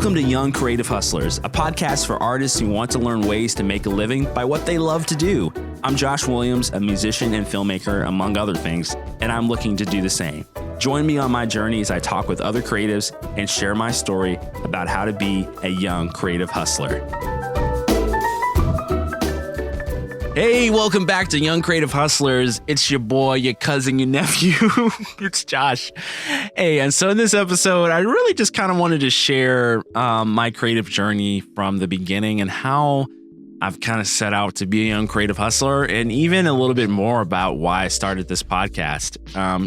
Welcome to Young Creative Hustlers, a podcast for artists who want to learn ways to make a living by what they love to do. I'm Josh Williams, a musician and filmmaker, among other things, and I'm looking to do the same. Join me on my journey as I talk with other creatives and share my story about how to be a young creative hustler. Hey, welcome back to Young Creative Hustlers. It's your boy, your cousin, your nephew. It's Josh. Hey, and so in this episode, I really just kind of wanted to share my creative journey from the beginning and how I've kind of set out to be a young creative hustler, and even a little bit more about why I started this podcast.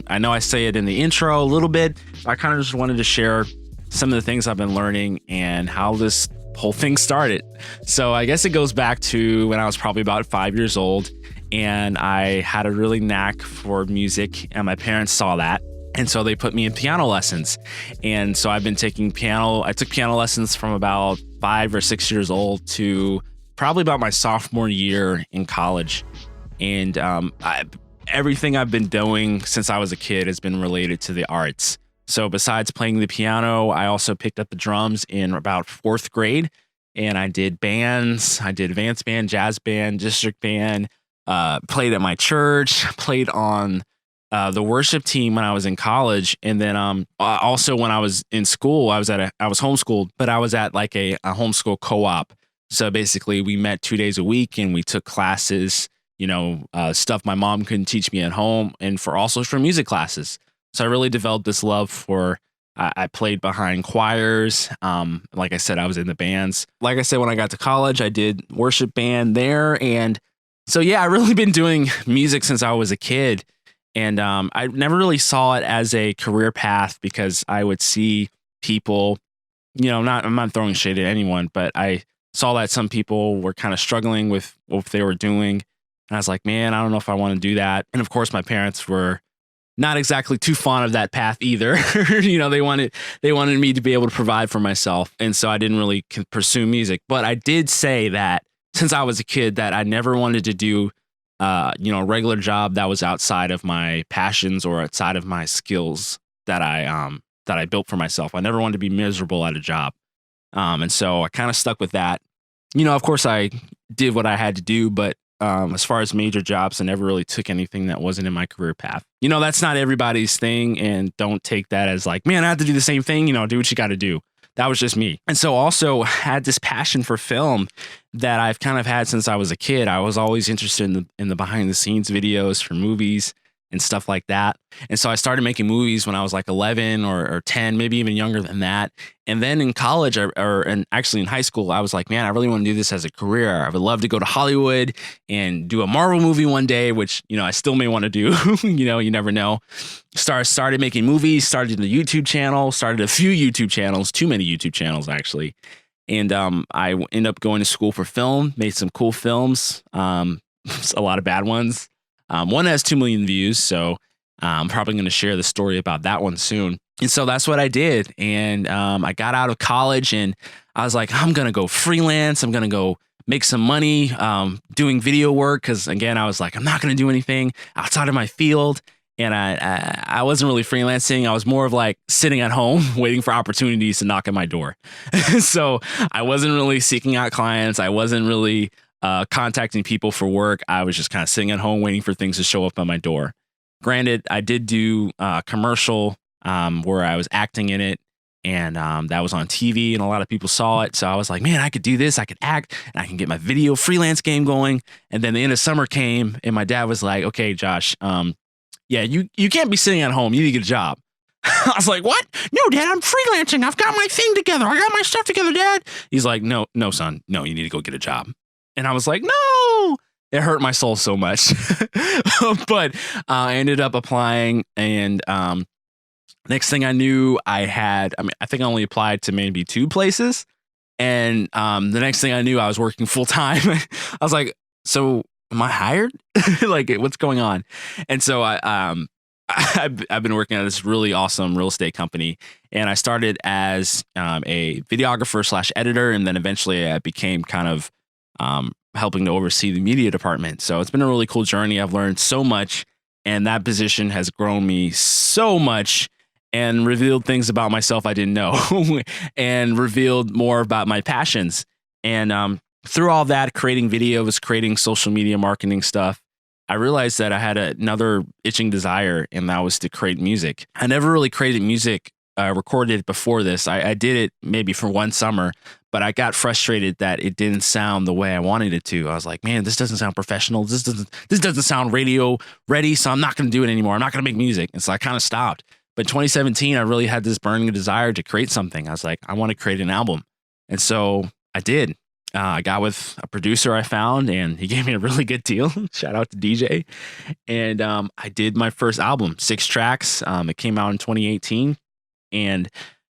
I know I say it in the intro a little bit. I kind of just wanted to share some of the things I've been learning and how this whole thing started. So I guess it goes back to when I was probably about 5 years old, and I had a really knack for music, and my parents saw that. And so they put me in piano lessons. And so I've been taking piano. I took piano lessons from about 5 or 6 years old to probably about my sophomore year in college. And everything I've been doing since I was a kid has been related to the arts. So besides playing the piano, I also picked up the drums in about 4th grade, and I did bands. I did advanced band, jazz band, district band, played at my church, played on the worship team when I was in college. And then also when I was in school, I was homeschooled, but I was at like a homeschool co-op. So basically we met 2 days a week and we took classes, stuff my mom couldn't teach me at home, and also for music classes. So I really developed this love for, I played behind choirs. Like I said, I was in the bands. Like I said, when I got to college, I did worship band there. And so, yeah, I've really been doing music since I was a kid. And I never really saw it as a career path because I would see people, I'm not throwing shade at anyone, but I saw that some people were kind of struggling with what they were doing. And I was like, man, I don't know if I want to do that. And of course, my parents were not exactly too fond of that path either. They wanted me to be able to provide for myself. And so I didn't really pursue music. But I did say that since I was a kid that I never wanted to do, a regular job that was outside of my passions or outside of my skills that I built for myself. I never wanted to be miserable at a job. And so I kind of stuck with that. Of course I did what I had to do, but as far as major jobs, I never really took anything that wasn't in my career path. That's not everybody's thing, and don't take that as like, man, I have to do the same thing, do what you got to do. That was just me. And so also had this passion for film that I've kind of had since I was a kid. I was always interested in the behind the scenes videos for movies and stuff like that. And so I started making movies when I was like 11 or 10, maybe even younger than that. And then in college and actually in high school, I was like, man, I really want to do this as a career. I would love to go to Hollywood and do a Marvel movie one day, which, I still may want to do, you never know. Started making movies, started the YouTube channel, started a few YouTube channels, too many YouTube channels actually. And I ended up going to school for film, made some cool films, a lot of bad ones. One has 2 million views, so I'm probably going to share the story about that one soon. And so that's what I did. And I got out of college and I was like, I'm going to go freelance. I'm going to go make some money doing video work. Because again, I was like, I'm not going to do anything outside of my field. And I wasn't really freelancing. I was more of like sitting at home waiting for opportunities to knock at my door. So I wasn't really seeking out clients. I wasn't really contacting people for work. I was just kind of sitting at home waiting for things to show up on my door. Granted, I did do a commercial where I was acting in it, and that was on TV and a lot of people saw it. So I was like, man, I could do this. I could act and I can get my video freelance game going. And then the end of summer came and my dad was like, okay, Josh, you can't be sitting at home. You need to get a job. I was like, what? No, Dad, I'm freelancing. I've got my thing together. I got my stuff together, Dad. He's like, no, son, no, you need to go get a job. And I was like, no, it hurt my soul so much. But I ended up applying. And next thing I knew, I think I only applied to maybe 2 places. And the next thing I knew, I was working full time. I was like, so am I hired? Like, what's going on? And so I've been working at this really awesome real estate company. And I started as a videographer / editor. And then eventually I became kind of helping to oversee the media department. So it's been a really cool journey. I've learned so much, and that position has grown me so much. and revealed things about myself I didn't know and revealed more about my passions. And through all that, creating videos, creating social media marketing stuff, I realized that I had another itching desire, and that was to create music. I never really created music, recorded it before this. I did it maybe for one summer, but I got frustrated that it didn't sound the way I wanted it to. I was like, man, this doesn't sound professional. This doesn't sound radio ready, so I'm not going to do it anymore. I'm not going to make music. And so I kind of stopped. But 2017, I really had this burning desire to create something. I was like, I want to create an album. And so I did. I got with a producer I found, and he gave me a really good deal. Shout out to DJ. And I did my first album, 6 tracks. It came out in 2018. And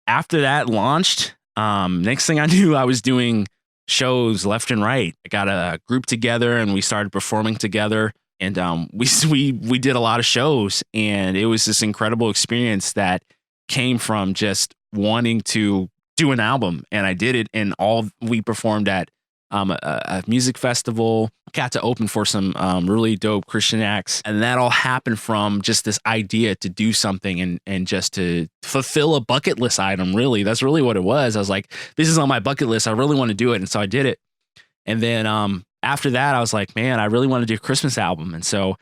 after that launched, next thing I knew, I was doing shows left and right. I got a group together, and we started performing together. And we did a lot of shows, and it was this incredible experience that came from just wanting to do an album. And I did it, and we performed at a music festival, got to open for some really dope Christian acts. And that all happened from just this idea to do something and just to fulfill a bucket list item, really. That's really what it was. I was like, this is on my bucket list. I really want to do it. And so I did it. And then after that, I was like, man, I really want to do a Christmas album. And so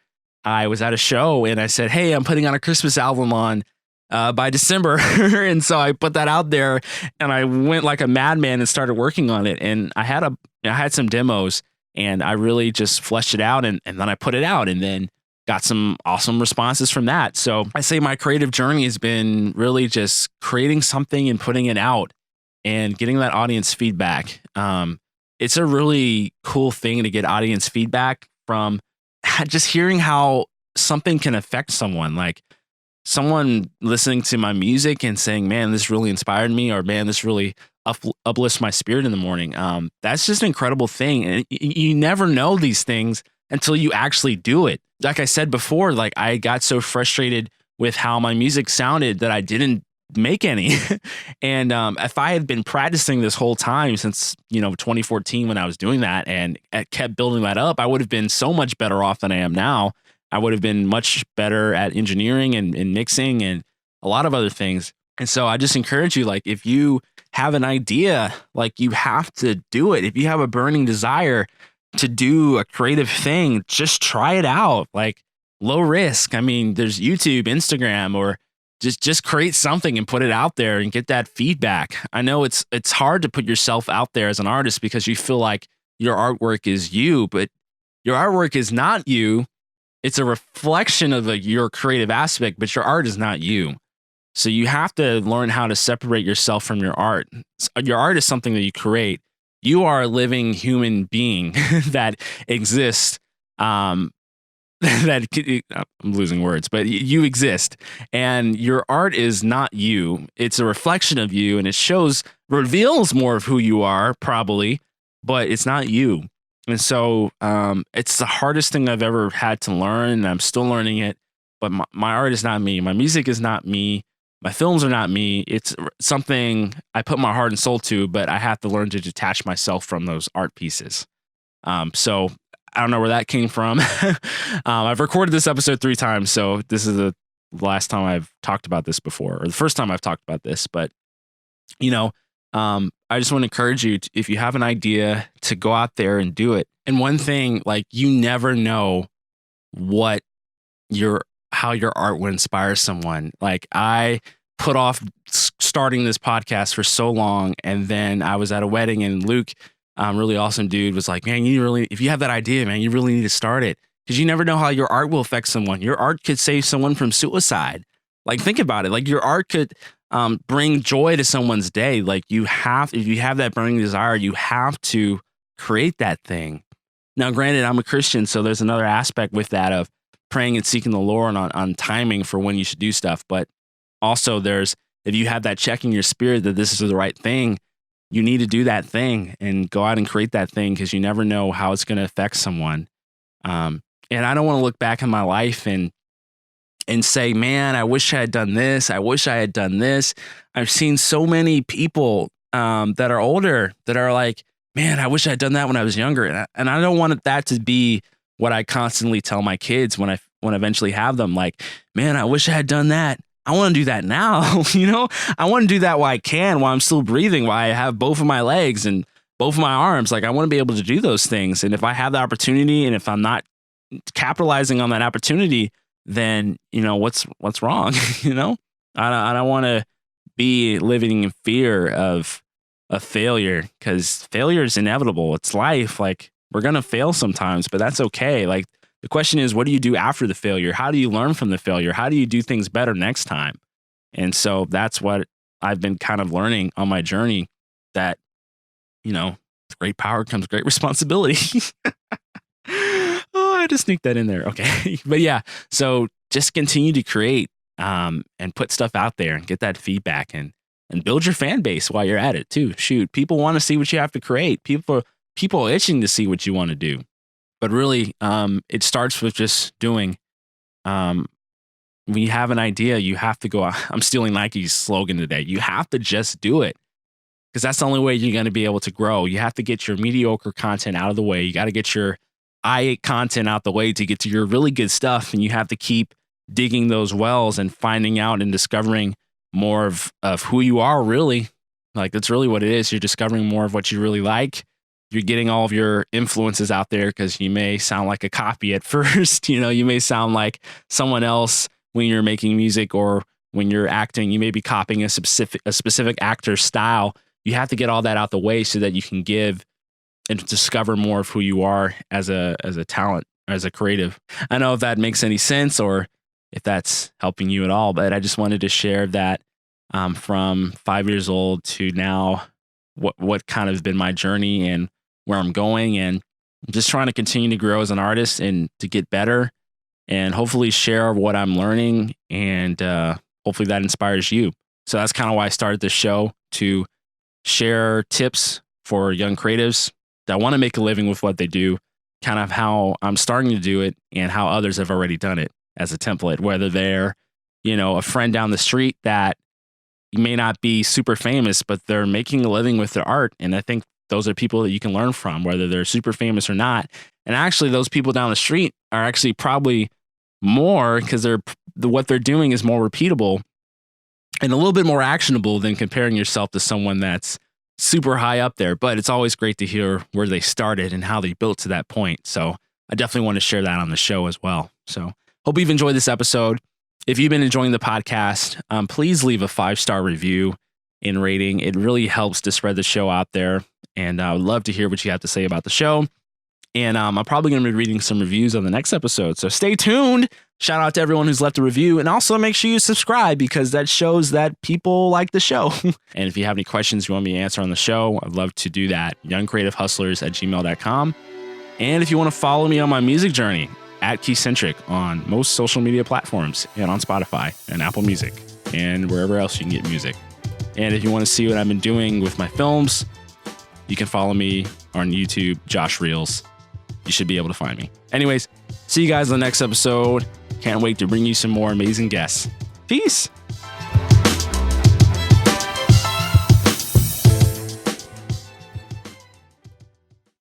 I was at a show, and I said, hey, I'm putting on a Christmas album by December. And so I put that out there, and I went like a madman and started working on it. And I had some demos, and I really just fleshed it out, and then I put it out, and then got some awesome responses from that. So I say my creative journey has been really just creating something and putting it out and getting that audience feedback. It's a really cool thing to get audience feedback from just hearing how something can affect someone. Like someone listening to my music and saying, man, this really inspired me, or man, this really uplifts my spirit in the morning. That's just an incredible thing. And you never know these things until you actually do it. Like I said before, like I got so frustrated with how my music sounded that I didn't make any. And if I had been practicing this whole time since 2014 when I was doing that, and I kept building that up, I would have been so much better off than I am now. I would have been much better at engineering and mixing and a lot of other things. And so I just encourage you, like, if you have an idea, like, you have to do it. If you have a burning desire to do a creative thing, just try it out. Like, low risk. I mean, there's YouTube, Instagram, or just create something and put it out there and get that feedback. I know it's hard to put yourself out there as an artist because you feel like your artwork is you, but your artwork is not you. It's a reflection of your creative aspect, but your art is not you. So you have to learn how to separate yourself from your art. Your art is something that you create. You are a living human being that exists. I'm losing words, but you exist, and your art is not you. It's a reflection of you, and it reveals more of who you are, probably, but it's not you. And so it's the hardest thing I've ever had to learn, and I'm still learning it. But my art is not me. My music is not me. My films are not me. It's something I put my heart and soul to, but I have to learn to detach myself from those art pieces. So I don't know where that came from. I've recorded this episode 3 times, so this is the last time I've talked about this before, or the first time I've talked about this. But, I just want to encourage you, if you have an idea, to go out there and do it. And one thing, like, you never know how your art will inspire someone. Like, I put off starting this podcast for so long, and then I was at a wedding, and Luke, really awesome dude, was like, man, if you have that idea, man, you really need to start it, because you never know how your art will affect someone. Your art could save someone from suicide. Like, think about it. Like, your art could bring joy to someone's day. Like, if you have that burning desire, you have to create that thing. Now, granted, I'm a Christian, so there's another aspect with that of praying and seeking the Lord on timing for when you should do stuff. But also if you have that check in your spirit that this is the right thing, you need to do that thing and go out and create that thing, because you never know how it's going to affect someone. And I don't want to look back in my life and say, man, I wish I had done this. I wish I had done this. I've seen so many people that are older that are like, man, I wish I had done that when I was younger. And I don't want that to be what I constantly tell my kids when I eventually have them. Like, man, I wish I had done that. I want to do that now. I want to do that while I can, while I'm still breathing, while I have both of my legs and both of my arms. Like, I want to be able to do those things. And if I have the opportunity, and if I'm not capitalizing on that opportunity, then, what's wrong? I don't want to be living in fear of failure, because failure is inevitable. It's life. Like, we're going to fail sometimes, but that's okay. Like, the question is, what do you do after the failure? How do you learn from the failure? How do you do things better next time? And so that's what I've been kind of learning on my journey, that, with great power comes great responsibility. Oh, I just sneaked that in there. Okay. But yeah, so just continue to create and put stuff out there and get that feedback, and build your fan base while you're at it too. Shoot, people want to see what you have to create. People are itching to see what you want to do. But really, it starts with just doing. When you have an idea, you have to go. I'm stealing Nike's slogan today. You have to just do it, because that's the only way you're going to be able to grow. You have to get your mediocre content out of the way. You got to get your content out the way to get to your really good stuff. And you have to keep digging those wells and finding out and discovering more of who you are, really. Like, that's really what it is. You're discovering more of what you really like. You're getting all of your influences out there, because you may sound like a copy at first. You may sound like someone else when you're making music, or when you're acting. You may be copying a specific actor's style. You have to get all that out the way so that you can give and discover more of who you are as a talent, as a creative. I don't know if that makes any sense, or if that's helping you at all, but I just wanted to share that from 5 years old to now, what kind of been my journey and where I'm going, and I'm just trying to continue to grow as an artist and to get better, and hopefully share what I'm learning, and hopefully that inspires you. So that's kind of why I started this show, to share tips for young creatives that want to make a living with what they do, kind of how I'm starting to do it and how others have already done it as a template, whether they're, a friend down the street that may not be super famous, but they're making a living with their art. And I think those are people that you can learn from, whether they're super famous or not. And actually, those people down the street are actually probably more, because what they're doing is more repeatable and a little bit more actionable than comparing yourself to someone that's super high up there. But it's always great to hear where they started and how they built to that point. So I definitely want to share that on the show as well. So hope you've enjoyed this episode. If you've been enjoying the podcast, please leave a 5-star review and rating. It really helps to spread the show out there. And I would love to hear what you have to say about the show. And I'm probably going to be reading some reviews on the next episode. So stay tuned. Shout out to everyone who's left a review. And also make sure you subscribe, because that shows that people like the show. And if you have any questions you want me to answer on the show, I'd love to do that. youngcreativehustlers@gmail.com. And if you want to follow me on my music journey, @Keycentric on most social media platforms, and on Spotify and Apple Music and wherever else you can get music. And if you want to see what I've been doing with my films, you can follow me on YouTube, Josh Reels. You should be able to find me. Anyways, see you guys in the next episode. Can't wait to bring you some more amazing guests. Peace.